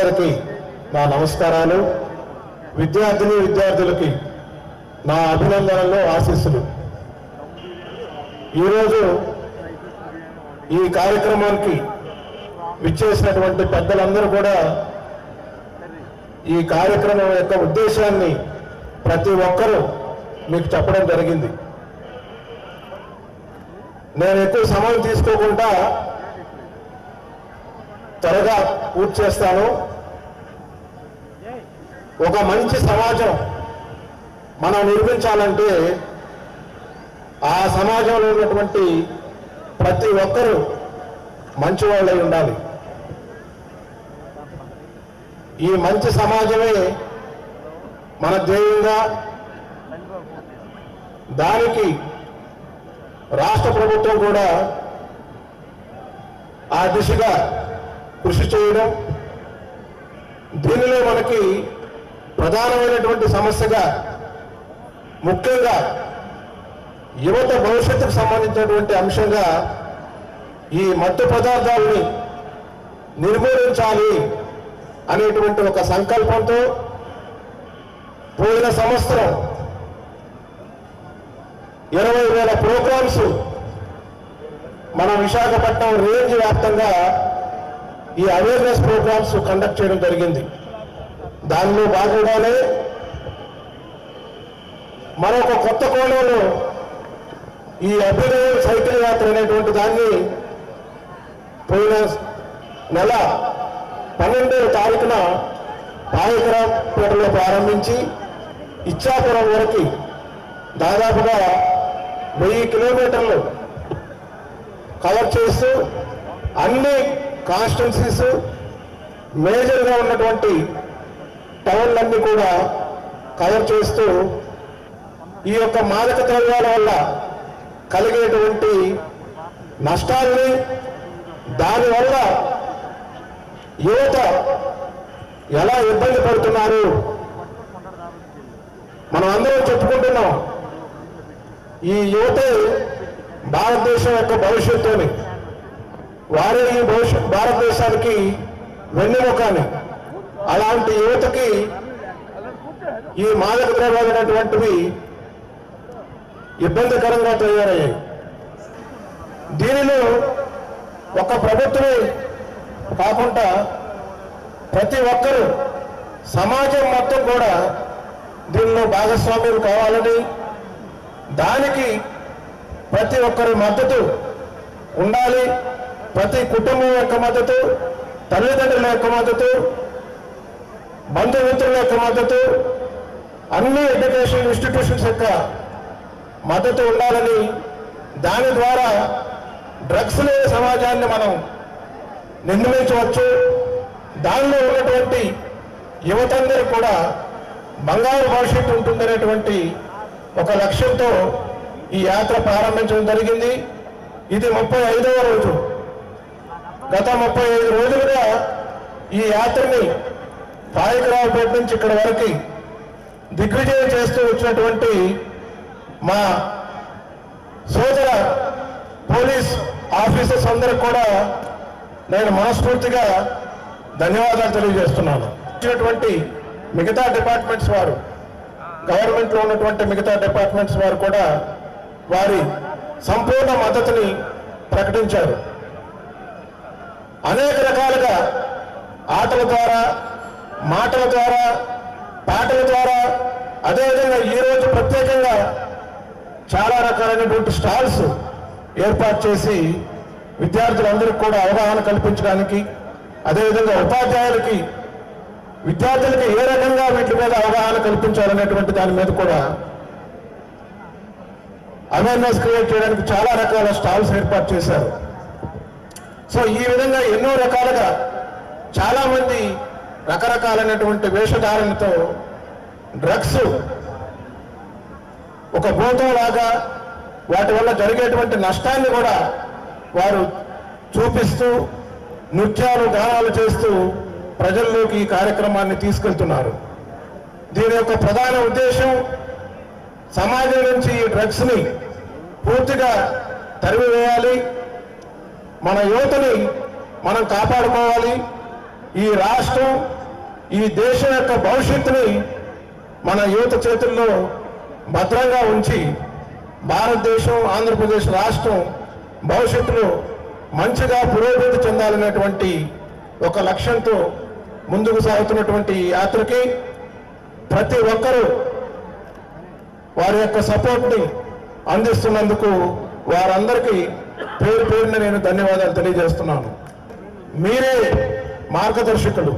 గారికి నా నమస్కారాలు, విద్యార్థులకి నా అభినందనలు, ఆశీస్సులు. ఈరోజు ఈ కార్యక్రమానికి విచ్చేసినటువంటి పెద్దలందరూ కూడా ఈ కార్యక్రమం యొక్క ఉద్దేశాన్ని ప్రతి ఒక్కరూ మీకు చెప్పడం జరిగింది. నేను ఎక్కువ సమయం తీసుకోకుండా త్వరగా పూర్తి చేస్తాను. ఒక మంచి సమాజం మనం నిర్మించాలంటే ఆ సమాజంలో ఉన్నటువంటి ప్రతి ఒక్కరూ మంచి వాళ్ళై ఉండాలి. ఈ మంచి సమాజమే మన ధ్యేయంగా, దానికి రాష్ట్ర ప్రభుత్వం కూడా ఆ దిశగా కృషి చేయడం, దీనిలో మనకి ప్రధానమైనటువంటి సమస్యగా ముఖ్యంగా యువత భవిష్యత్తుకు సంబంధించినటువంటి అంశంగా ఈ మత్తు పదార్థాలని నిర్మూలించాలి అనేటువంటి ఒక సంకల్పంతో పోయిన సంవత్సరం 20,000 ప్రోగ్రామ్స్ మన విశాఖపట్నం రేంజ్ వ్యాప్తంగా ఈ అవేర్నెస్ ప్రోగ్రామ్స్ కండక్ట్ చేయడం జరిగింది. దానిలో భాగంగానే మరొక కొత్త కోణంలో ఈ అభ్యుదయ సైకిల్ యాత్ర అనేటువంటి దాన్ని పోయిన నెల 12వ తారీఖున పాయకరాపేటలో ప్రారంభించి ఇచ్చాపురం వరకు దాదాపుగా 1000 కిలోమీటర్లు కవర్ చేస్తూ అన్ని కాన్స్టిట్యున్సీస్, మేజర్గా ఉన్నటువంటి టౌన్లన్నీ కూడా కవర్ చేస్తూ ఈ యొక్క మాదక ద్రవ్యాల వల్ల కలిగేటువంటి నష్టాల్ని, దానివల్ల యువత ఎలా ఇబ్బంది పడుతున్నారు మనం అందరం చెప్పుకుంటున్నాం. ఈ యువతే భారతదేశం యొక్క భవిష్యత్తుని, వారే ఈ భారతదేశానికి వెన్నెముకని. అలాంటి యువతకి ఈ మాదక ద్రవ్యాలు అనేటువంటివి ఇబ్బందికరంగా తయారయ్యాయి. దీనిలో ఒక ప్రభుత్వమే కాకుండా ప్రతి ఒక్కరూ, సమాజం మొత్తం కూడా దీనిలో భాగస్వామ్యం కావాలని, దానికి ప్రతి ఒక్కరి మద్దతు ఉండాలి. ప్రతి కుటుంబం యొక్క మద్దతు, తల్లిదండ్రుల యొక్క మద్దతు, బంధుమిత్రుల యొక్క మద్దతు, అన్ని ఎడ్యుకేషన్ ఇన్స్టిట్యూషన్స్ యొక్క మద్దతు ఉండాలని, దాని ద్వారా డ్రగ్స్ లేని సమాజాన్ని మనం నిర్మించవచ్చు. దానిలో ఉన్నటువంటి యువతందరూ కూడా బంగారు భవిష్యత్తు ఉంటుందనేటువంటి ఒక లక్ష్యంతో ఈ యాత్ర ప్రారంభించడం జరిగింది. ఇది 35వ రోజు. గత 35 రోజులుగా ఈ యాత్రని పాయకరావుపేట నుంచి ఇక్కడ వరకు దిగ్విజయం చేస్తూ వచ్చినటువంటి మా సోదర పోలీస్ ఆఫీసర్స్ అందరికి కూడా నేను మనస్ఫూర్తిగా ధన్యవాదాలు తెలియజేస్తున్నాను. వచ్చినటువంటి మిగతా డిపార్ట్మెంట్స్ వారు, గవర్నమెంట్లో ఉన్నటువంటి మిగతా డిపార్ట్మెంట్స్ వారు కూడా వారి సంపూర్ణ మద్దతుని ప్రకటించారు. అనేక రకాలుగా ఆటల ద్వారా, మాటల ద్వారా, పాటల ద్వారా, అదేవిధంగా ఈరోజు ప్రత్యేకంగా చాలా రకాలైనటువంటి స్టాల్స్ ఏర్పాటు చేసి విద్యార్థులందరికీ కూడా అవగాహన కల్పించడానికి, అదేవిధంగా ఉపాధ్యాయులకి, విద్యార్థులకి ఏ రకంగా వీటి మీద అవగాహన కల్పించాలనేటువంటి దాని మీద కూడా అవేర్నెస్ క్రియేట్ చేయడానికి చాలా రకాల స్టాల్స్ ఏర్పాటు చేశారు. సో ఈ విధంగా ఎన్నో రకాలుగా చాలామంది రకరకాలైనటువంటి వేషధారణతో డ్రగ్స్ ఒక భూతంలాగా, వాటి వల్ల జరిగేటువంటి నష్టాన్ని కూడా వారు చూపిస్తూ, నృత్యాలు, గానాలు చేస్తూ ప్రజల్లోకి ఈ కార్యక్రమాన్ని తీసుకెళ్తున్నారు. దీని యొక్క ప్రధాన ఉద్దేశం సమాజం నుంచి ఈ డ్రగ్స్ని పూర్తిగా తరిమివేయాలి, మన యువతని మనం కాపాడుకోవాలి. ఈ రాష్ట్రం ఈ దేశం యొక్క భవిష్యత్తుని మన యువత చేతుల్లో భద్రంగా ఉంచి భారతదేశం ఆంధ్రప్రదేశ్ రాష్ట్రం భవిష్యత్తులో మంచిగా పురోగతి చెందాలనేటువంటి ఒక లక్ష్యంతో ముందుకు సాగుతున్నటువంటి ఈ యాత్రకి ప్రతి ఒక్కరూ వారి యొక్క సపోర్ట్ని అందిస్తున్నందుకు వారందరికీ పేరు పేరున నేను ధన్యవాదాలు తెలియజేస్తున్నాను. మీరే మార్గదర్శకులు,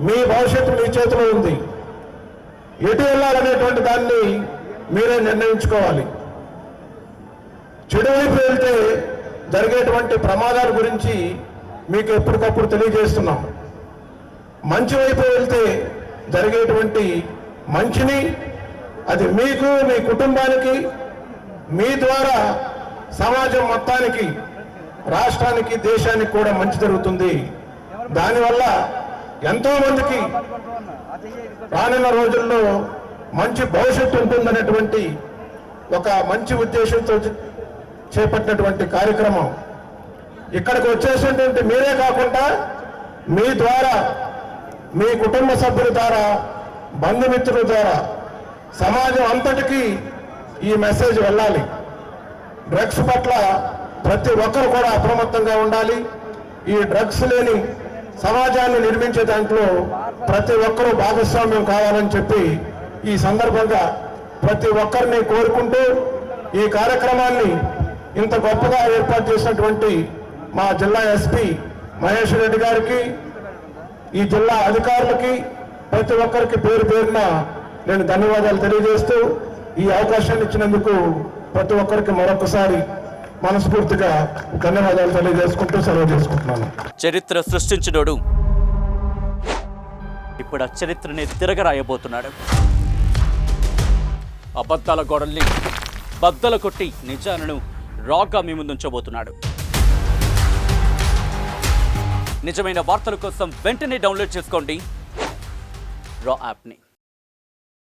మీ భవిష్యత్తు మీ చేతిలో ఉంది. ఎటు వెళ్ళాలనేటువంటి దాన్ని మీరే నిర్ణయించుకోవాలి. చెడు వైపు వెళ్తే జరిగేటువంటి ప్రమాదాల గురించి మీకు ఎప్పటికప్పుడు తెలియజేస్తున్నాం. మంచి వైపు వెళ్తే జరిగేటువంటి మంచిని అది మీకు, మీ కుటుంబానికి, మీ ద్వారా సమాజం మొత్తానికి, రాష్ట్రానికి, దేశానికి కూడా మంచి జరుగుతుంది. దానివల్ల ఎంతో మందికి రానున్న రోజుల్లో మంచి భవిష్యత్తు ఉంటుందనేటువంటి ఒక మంచి ఉద్దేశంతో చేపట్టినటువంటి కార్యక్రమం. ఇక్కడికి వచ్చేసినటువంటి మీరే కాకుండా మీ ద్వారా, మీ కుటుంబ సభ్యుల ద్వారా, బంధుమిత్రుల ద్వారా సమాజం అంతటికీ ఈ మెసేజ్ వెళ్ళాలి. డ్రగ్స్ పట్ల ప్రతి ఒక్కరు కూడా అప్రమత్తంగా ఉండాలి. ఈ డ్రగ్స్ లేని సమాజాన్ని నిర్మించే దాంట్లో ప్రతి ఒక్కరూ భాగస్వామ్యం కావాలని చెప్పి ఈ సందర్భంగా ప్రతి ఒక్కరిని కోరుకుంటూ ఈ కార్యక్రమాన్ని ఇంత గొప్పగా ఏర్పాటు చేసినటువంటి మా జిల్లా ఎస్పీ మహేష్ రెడ్డి గారికి, ఈ జిల్లా అధికారులకి, ప్రతి ఒక్కరికి పేరు పేరున నేను ధన్యవాదాలు తెలియజేస్తూ ఈ అవకాశాన్ని ఇచ్చినందుకు ప్రతి ఒక్కరికి మరొకసారి మనస్ఫూర్తిగా ధన్యవాదాలు తెలియజేసుకుంటూ సెలవు చేసుకుంటున్నాను. చరిత్ర సృష్టించినోడు ఇప్పుడు ఆ చరిత్రని తిరగరాయబోతున్నాడు. అబద్ధాల గోడల్ని బద్దలు కొట్టి నిజాలను రాగా మీ ముందుంచబోతున్నాడు. నిజమైన వార్తల కోసం వెంటనే డౌన్లోడ్ చేసుకోండి రా యాప్ని.